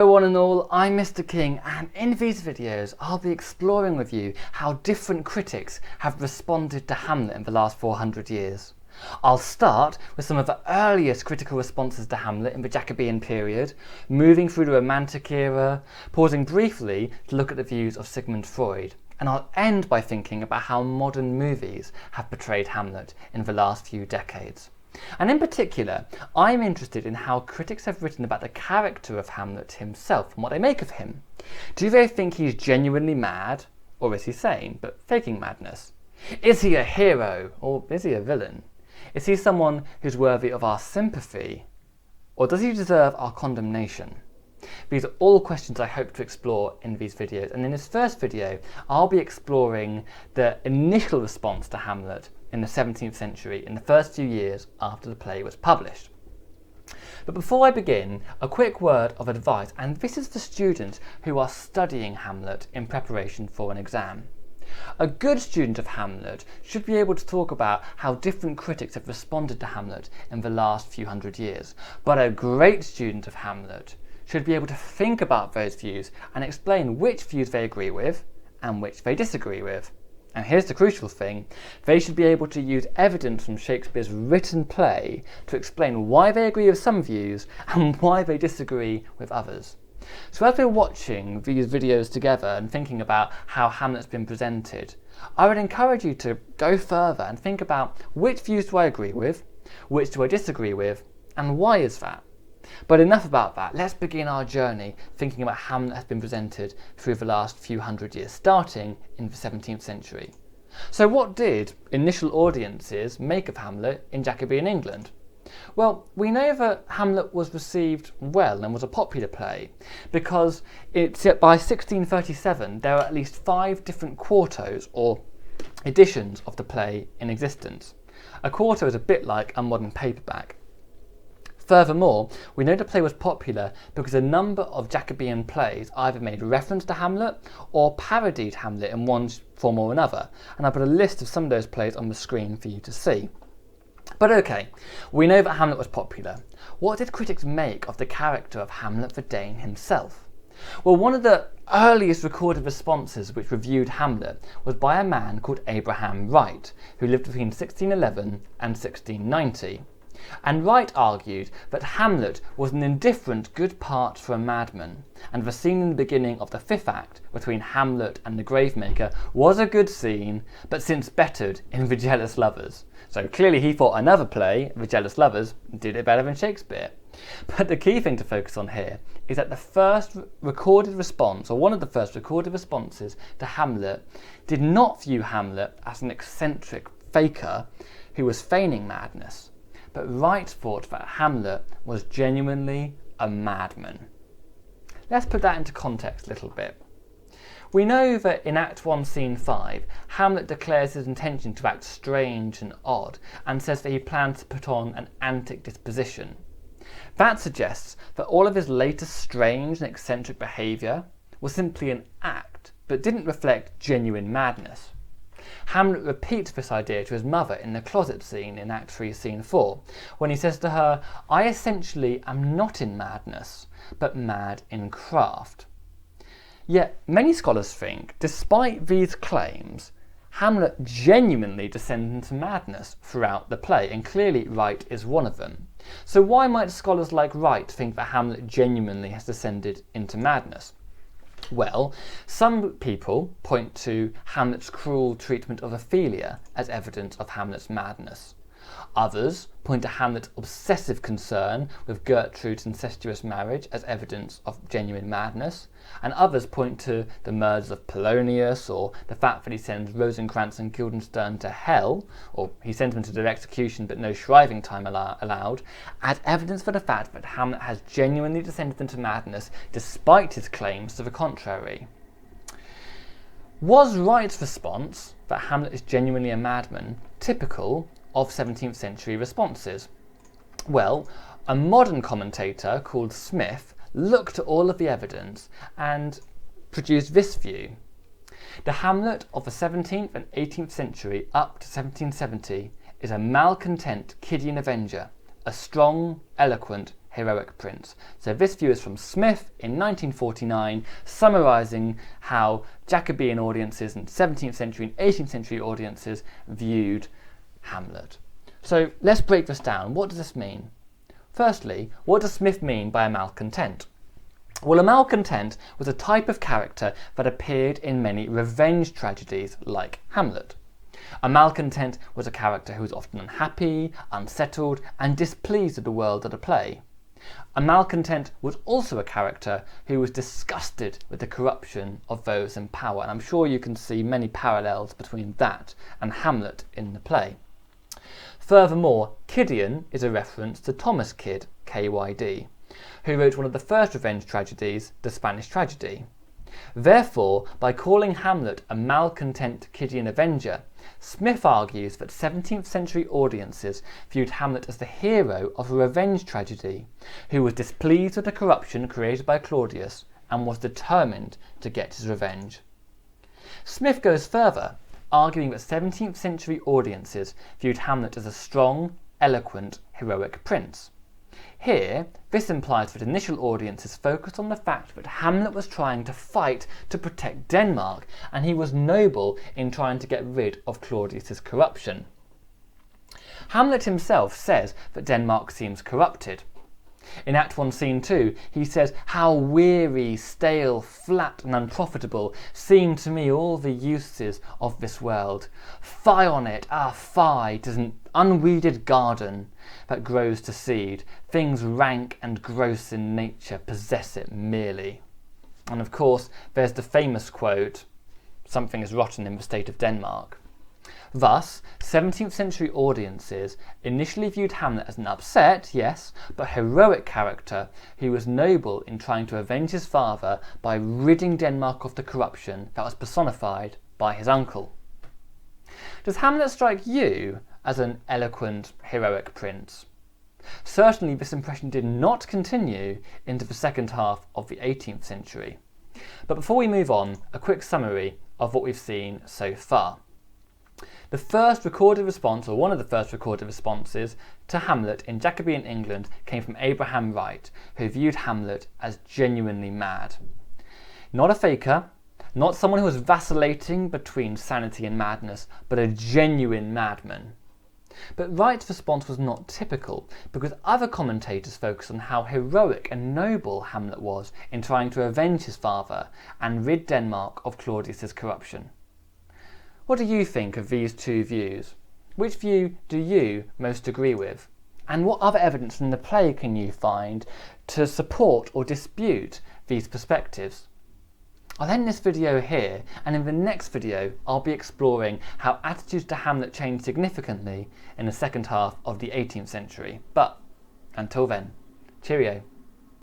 Hello one and all, I'm Mr. King, and in these videos I'll be exploring with you how different critics have responded to Hamlet in the last 400 years. I'll start with some of the earliest critical responses to Hamlet in the Jacobean period, moving through the Romantic era, pausing briefly to look at the views of Sigmund Freud, and I'll end by thinking about how modern movies have portrayed Hamlet in the last few decades. And in particular, I'm interested in how critics have written about the character of Hamlet himself and what they make of him. Do they think he's genuinely mad, or is he sane, but faking madness? Is he a hero, or is he a villain? Is he someone who's worthy of our sympathy, or does he deserve our condemnation? These are all questions I hope to explore in these videos, and in this first video I'll be exploring the initial response to Hamlet in the 17th century, in the first few years after the play was published. But before I begin, a quick word of advice, and this is for students who are studying Hamlet in preparation for an exam. A good student of Hamlet should be able to talk about how different critics have responded to Hamlet in the last few hundred years, but a great student of Hamlet should be able to think about those views and explain which views they agree with and which they disagree with. And here's the crucial thing, they should be able to use evidence from Shakespeare's written play to explain why they agree with some views and why they disagree with others. So as we're watching these videos together and thinking about how Hamlet's been presented, I would encourage you to go further and think about which views do I agree with, which do I disagree with, and why is that? But enough about that, let's begin our journey thinking about how Hamlet has been presented through the last few hundred years, starting in the 17th century. So what did initial audiences make of Hamlet in Jacobean England? Well, we know that Hamlet was received well and was a popular play because by 1637 there were at least 5 different quartos or editions of the play in existence. A quarto is a bit like a modern paperback. Furthermore, we know the play was popular because a number of Jacobean plays either made reference to Hamlet or parodied Hamlet in one form or another, and I put a list of some of those plays on the screen for you to see. But okay, we know that Hamlet was popular. What did critics make of the character of Hamlet the Dane himself? Well, one of the earliest recorded responses which reviewed Hamlet was by a man called Abraham Wright, who lived between 1611 and 1690. And Wright argued that Hamlet was an indifferent good part for a madman, and the scene in the beginning of the 5th act between Hamlet and the Gravemaker was a good scene, but since bettered in The Jealous Lovers. So clearly he thought another play, The Jealous Lovers, did it better than Shakespeare. But the key thing to focus on here is that the first recorded response, or one of the first recorded responses to Hamlet, did not view Hamlet as an eccentric faker who was feigning madness. But Wright thought that Hamlet was genuinely a madman. Let's put that into context a little bit. We know that in Act 1, Scene 5, Hamlet declares his intention to act strange and odd, and says that he plans to put on an antic disposition. That suggests that all of his later strange and eccentric behaviour was simply an act, but didn't reflect genuine madness. Hamlet repeats this idea to his mother in the closet scene in Act 3, Scene 4, when he says to her, "I essentially am not in madness, but mad in craft." Yet many scholars think, despite these claims, Hamlet genuinely descends into madness throughout the play, and clearly Wright is one of them. So why might scholars like Wright think that Hamlet genuinely has descended into madness? Well, some people point to Hamlet's cruel treatment of Ophelia as evidence of Hamlet's madness. Others point to Hamlet's obsessive concern with Gertrude's incestuous marriage as evidence of genuine madness, and others point to the murders of Polonius, or the fact that he sends Rosencrantz and Guildenstern to hell, or he sends them to their execution but no shriving time allowed, as evidence for the fact that Hamlet has genuinely descended into madness despite his claims to the contrary. Was Wright's response, that Hamlet is genuinely a madman, typical of 17th century responses? Well, a modern commentator called Smith looked at all of the evidence and produced this view. The Hamlet of the 17th and 18th century up to 1770 is a malcontent Kidian avenger, a strong, eloquent, heroic prince. So this view is from Smith in 1949, summarising how Jacobean audiences and 17th century and 18th century audiences viewed Hamlet. So let's break this down. What does this mean? Firstly, what does Smith mean by a malcontent? Well, a malcontent was a type of character that appeared in many revenge tragedies like Hamlet. A malcontent was a character who was often unhappy, unsettled, and displeased with the world at a play. A malcontent was also a character who was disgusted with the corruption of those in power, and I'm sure you can see many parallels between that and Hamlet in the play. Furthermore, Kydian is a reference to Thomas Kyd, K-Y-D, who wrote one of the first revenge tragedies, the Spanish Tragedy. Therefore, by calling Hamlet a malcontent Kydian avenger, Smith argues that 17th century audiences viewed Hamlet as the hero of a revenge tragedy, who was displeased with the corruption created by Claudius and was determined to get his revenge. Smith goes further, arguing that 17th century audiences viewed Hamlet as a strong, eloquent, heroic prince. Here, this implies that initial audiences focused on the fact that Hamlet was trying to fight to protect Denmark, and he was noble in trying to get rid of Claudius's corruption. Hamlet himself says that Denmark seems corrupted. In Act 1, Scene 2, he says, "How weary, stale, flat and unprofitable seem to me all the uses of this world. Fie on it, fie, 'tis an unweeded garden that grows to seed. Things rank and gross in nature possess it merely." And of course, there's the famous quote, "Something is rotten in the state of Denmark." Thus, 17th century audiences initially viewed Hamlet as an upset, yes, but heroic character who was noble in trying to avenge his father by ridding Denmark of the corruption that was personified by his uncle. Does Hamlet strike you as an eloquent, heroic prince? Certainly this impression did not continue into the second half of the 18th century. But before we move on, a quick summary of what we've seen so far. The first recorded response, or one of the first recorded responses, to Hamlet in Jacobean England came from Abraham Wright, who viewed Hamlet as genuinely mad. Not a faker, not someone who was vacillating between sanity and madness, but a genuine madman. But Wright's response was not typical, because other commentators focused on how heroic and noble Hamlet was in trying to avenge his father and rid Denmark of Claudius's corruption. What do you think of these two views? Which view do you most agree with? And what other evidence from the play can you find to support or dispute these perspectives? I'll end this video here, and in the next video I'll be exploring how attitudes to Hamlet changed significantly in the second half of the 18th century. But until then, cheerio.